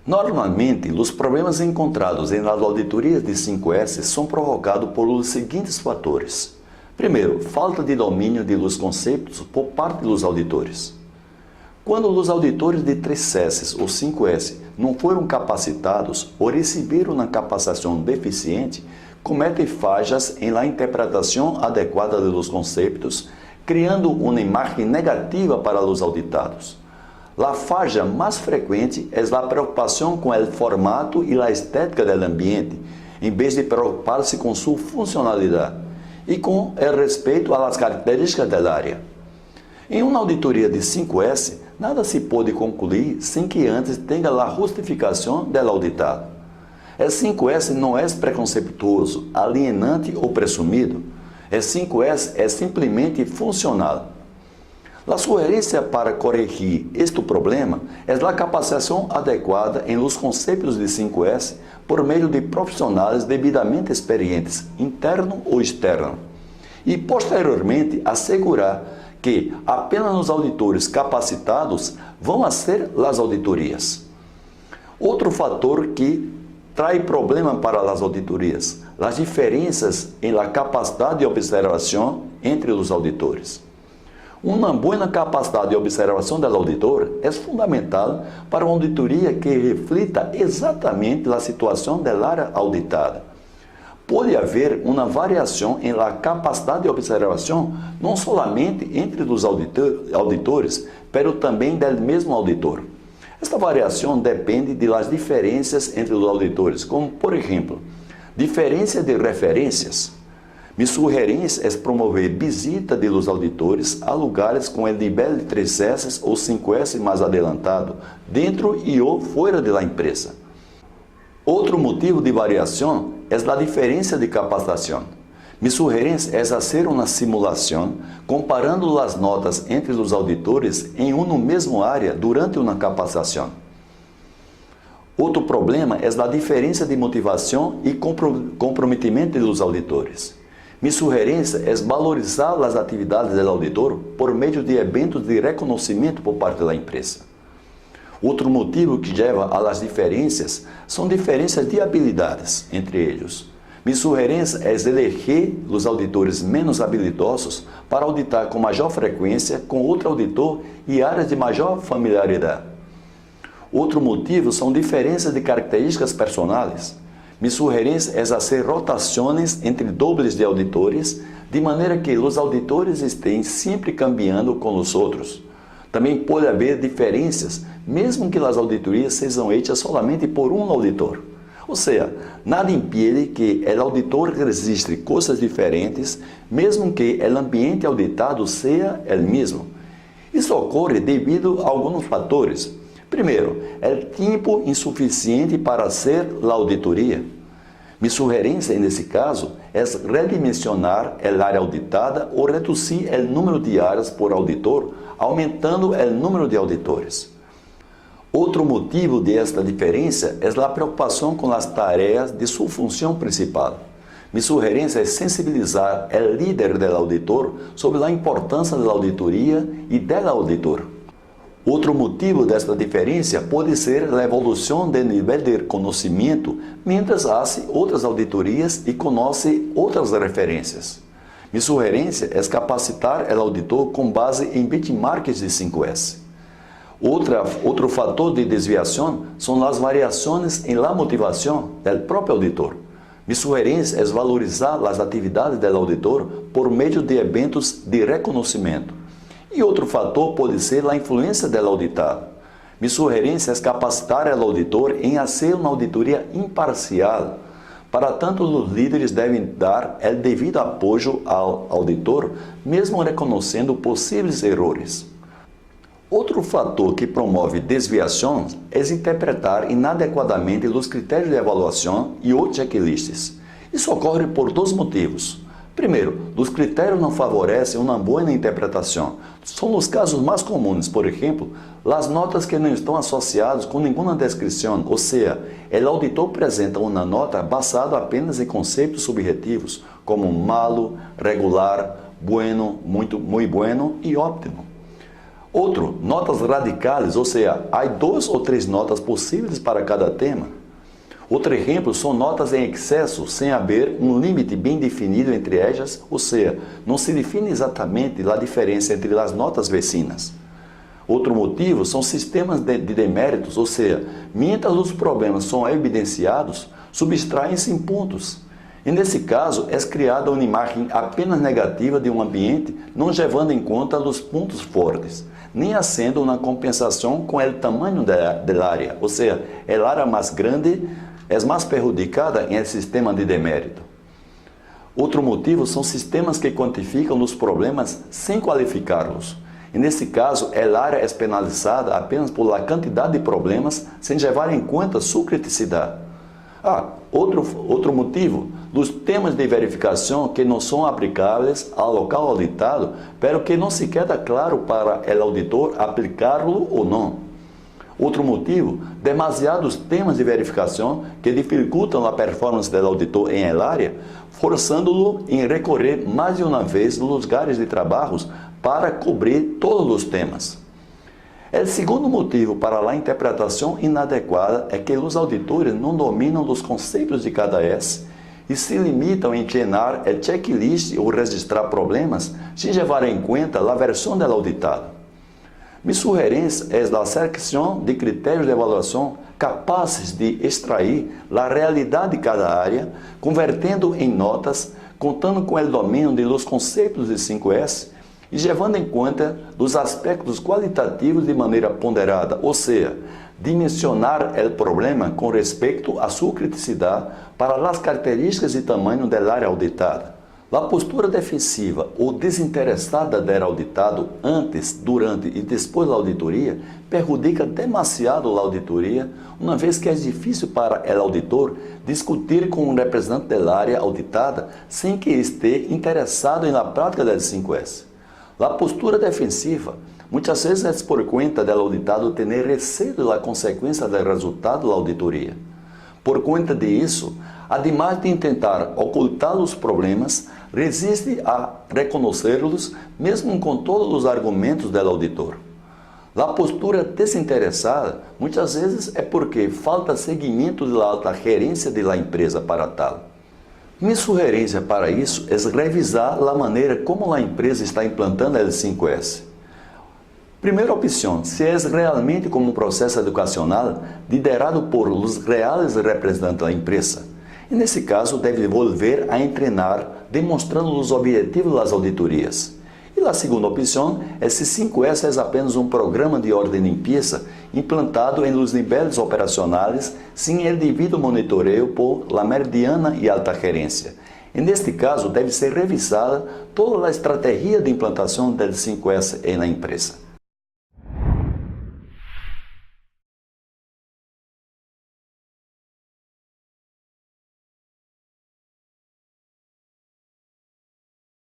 Normalmente, os problemas encontrados nas auditorias de 5S são provocados por os seguintes fatores. Primeiro, falta de domínio de los conceitos por parte dos auditores. Quando os auditores de 3S ou 5S não foram capacitados ou receberam uma capacitação deficiente, cometem falhas em la interpretação adequada dos conceitos, criando uma imagem negativa para os auditados. A falha mais frequente é a preocupação com o formato e a estética do ambiente, em vez de preocupar-se com sua funcionalidade e com o respeito às características da área. Em uma auditoria de 5S, nada se pode concluir sem que antes tenha a justificação do auditado. O 5S não é preconceituoso, alienante ou presumido. O 5S é simplesmente funcional. A sugerência para corrigir este problema é a capacitação adequada em los conceitos de 5S por meio de profissionais devidamente experientes, interno ou externo, e posteriormente assegurar que apenas os auditores capacitados vão fazer as auditorias. Outro fator que traz problema para as auditorias, as diferenças em la capacidade de observação entre os auditores. Uma boa capacidade de observação do auditor é fundamental para uma auditoria que reflita exatamente a situação da área auditada. Pode haver uma variação em la capacidade de observação não somente entre os auditores, mas também do mesmo auditor. Esta variação depende das diferenças entre os auditores, como, por exemplo, diferença de referências. Mi sugerência é promover visita de los auditores a lugares com o nível de 3S ou 5S mais adelantado, dentro e ou fora da empresa. Outro motivo de variação é a diferença de capacitação. Mi sugerência é fazer uma simulação comparando as notas entre os auditores em uma mesma área durante uma capacitação. Outro problema é a diferença de motivação e comprometimento dos auditores. Mi sugerência é valorizar as atividades do auditor por meio de eventos de reconhecimento por parte da empresa. Outro motivo que leva às diferenças são diferenças de habilidades entre eles. Mi sugerência é eleger os auditores menos habilidosos para auditar com maior frequência com outro auditor e áreas de maior familiaridade. Outro motivo são diferenças de características personais. Mi sugerência é fazer rotações entre dobles de auditores, de maneira que os auditores estejam sempre cambiando com os outros. Também pode haver diferenças, mesmo que as auditorias sejam feitas somente por um auditor. Ou seja, nada impede que o auditor registre coisas diferentes, mesmo que o ambiente auditado seja o mesmo. Isso ocorre devido a alguns fatores. Primeiro, o tempo insuficiente para fazer a auditoria. Mi sugerência, nesse caso, é redimensionar a área auditada ou reduzir o número de áreas por auditor, aumentando o número de auditores. Outro motivo desta diferença é a preocupação com as tarefas de sua função principal. Mi sugerência é sensibilizar o líder do auditor sobre a importância da auditoria e do auditor. Outro motivo desta diferença pode ser a evolução do nível de conhecimento mientras faz outras auditorias e conhece outras referências. Mi sugerência é capacitar o auditor com base em benchmarks de 5S. Outro fator de desviação são as variações em la motivação do próprio auditor. Mi sugerência é valorizar as atividades do auditor por meio de eventos de reconhecimento. E outro fator pode ser a influência do auditado. Mi sugerência é capacitar o auditor em fazer uma auditoria imparcial. Para tanto, os líderes devem dar o devido apoio ao auditor, mesmo reconhecendo possíveis erros. Outro fator que promove desviações é interpretar inadequadamente os critérios de avaliação e os checklists. Isso ocorre por dois motivos. Primeiro, os critérios não favorecem uma boa interpretação. São os casos mais comuns, por exemplo, as notas que não estão associadas com nenhuma descrição, ou seja, o auditor apresenta uma nota basada apenas em conceitos subjetivos, como malo, regular, bueno, muito bueno e óptimo. Outro, notas radicais, ou seja, há 2 ou 3 notas possíveis para cada tema. Outro exemplo são notas em excesso, sem haver um limite bem definido entre elas, ou seja, não se define exatamente a diferença entre as notas vecinas. Outro motivo são sistemas de deméritos, ou seja, mientras os problemas são evidenciados, subtraem-se em pontos. E nesse caso, é criada uma imagem apenas negativa de um ambiente, não levando em conta os pontos fortes, nem haciendo uma compensação com o tamanho da área, ou seja, a área mais grande é mais prejudicada em sistema de demérito. Outro motivo são sistemas que quantificam os problemas sem qualificá-los. E nesse caso, a área é penalizada apenas pela quantidade de problemas, sem levar em conta sua criticidade. Outro motivo, dos temas de verificação que não são aplicáveis ao local auditado, pero que não se queda claro para o auditor aplicá-lo ou não. Outro motivo, demasiados temas de verificação que dificultam a performance do auditor em área, forçando-lo em recorrer mais de uma vez nos lugares de trabalho para cobrir todos os temas. O segundo motivo para a interpretação inadequada é que os auditores não dominam os conceitos de cada S e se limitam em llenar o checklist ou registrar problemas sem levar em conta a versão do auditado. Minha sugerência é a seleção de critérios de avaliação capazes de extrair a realidade de cada área, convertendo em notas, contando com o domínio dos conceitos de 5S e levando em conta os aspectos qualitativos de maneira ponderada, ou seja, dimensionar o problema com respeito à sua criticidade para as características e tamanho da área auditada. A postura defensiva ou desinteressada do auditado antes, durante e depois da auditoria perjudica demasiado a auditoria, uma vez que é difícil para o auditor discutir com um representante da área auditada sem que esteja interessado na prática das 5S. A postura defensiva muitas vezes é por conta do auditado ter receio da consequência do resultado da auditoria. Por conta disso, ademais de tentar ocultar os problemas, resiste a reconhecê-los mesmo com todos os argumentos do auditor. A postura desinteressada muitas vezes é porque falta seguimento da alta gerência da empresa para tal. Minha sugerência para isso é revisar a maneira como a empresa está implantando a L5S. Primeira opção, se é realmente como um processo educacional liderado por os reais representantes da empresa. E nesse caso, deve volver a treinar, demonstrando os objetivos das auditorias. E a segunda opção é se 5S é apenas um programa de ordem e limpeza implantado em los níveis operacionais sem o devido monitoreio por la mediana e alta gerência. E neste caso, deve ser revisada toda a estratégia de implantação del 5S na empresa.